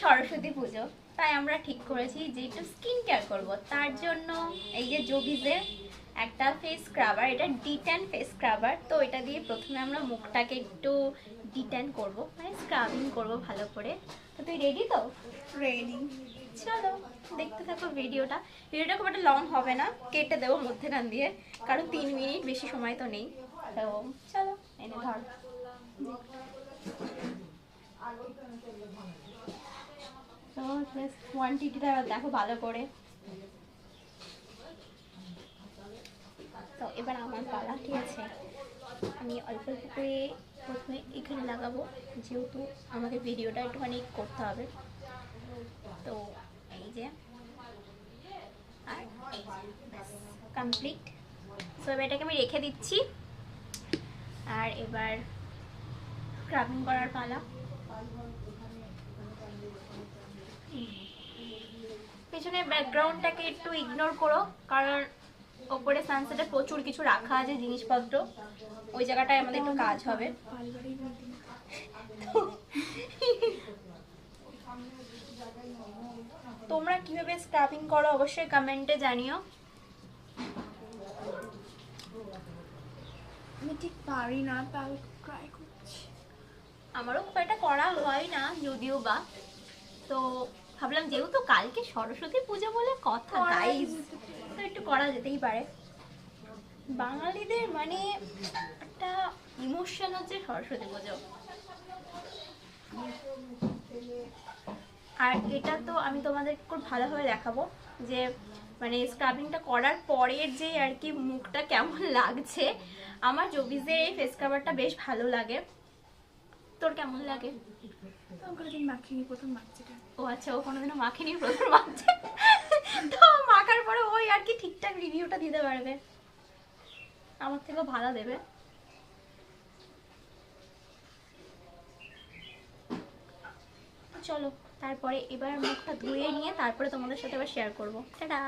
সরস্বতী পুজো, তাই আমরা ঠিক করেছি যে একটু স্কিন কেয়ার করবো। তার জন্য এই যে জোবিজের একটা ফেস স্ক্রাবার, এটা ডিট্যান ফেস স্ক্রাবার। তো এটা দিয়ে প্রথমে আমরা মুখটাকে একটু ডিট্যান করব, মানে স্ক্রাবিং করব ভালো করে। তো তুই রেডি তো? রেডি। চলো দেখতে থাকো ভিডিওটা। ভিডিওটা খুব একটা লং হবে না, কেটে দেবো মধ্যেখান দিয়ে, কারণ 3 মিনিট, বেশি সময় তো নেই। তো চলো, এনে ধর। তো কোয়ান্টিটিটা দেখো ভালো করে। তো এবার আমার পালা, ঠিক আছে? আমি অল্প অল্প করে প্রথমে এখানে লাগাবো, যেহেতু আমাদের ভিডিওটা একটুখানি করতে হবে। তো এই যে, আর কমপ্লিট। সো এবার এটাকে আমি রেখে দিচ্ছি। আর এবার স্ক্রাবিং করার পালা। পেছনের ব্যাকগ্রাউন্ডটাকে একটু ইগনোর করো, কারণ ওপরে সানসেটে প্রচুর কিছু রাখা আছে জিনিসপত্র, ওই জায়গাটায় আমাদের একটু কাজ হবে। তোমরা কিভাবে স্ক্রাবিং করো অবশ্যই কমেন্টে জানিও। আমি ঠিক পারি না, তাও ট্রাই করছি। আমারও খুব একটা করা হয় না যদিও বা। তো ভাবলাম যেহেতু কালকে সরস্বতী পুজো বলে কথা গাইস, তো একটু করা যেতেই পারে। বাঙালিদের মানে একটা ইমোশন হচ্ছে সরস্বতী পুজো। আর এটা তো আমি তোমাদের খুব ভালোভাবে দেখাবো যে মানে স্ক্রাবিংটা করার পরের যে আর কি মুখটা কেমন লাগছে। আমার জবিজের এই ফেস কাভারটা বেশ ভালো লাগে। তোর কেমন লাগে? কোনোদিন মাখিনি, প্রথম মাখছি। ও আচ্ছা, ও কোনোদিনও মাখেনি, প্রথম মাখছে। তো মাখার পরে ওই আর কি ঠিকঠাক রিভিউটা দিতে পারবে, আমার থেকেও ভালো দেবে। চলো তারপরে এবার মুখটা ধুয়ে নিয়ে তারপরে তোমাদের সাথে আবার শেয়ার করবো। টাটা।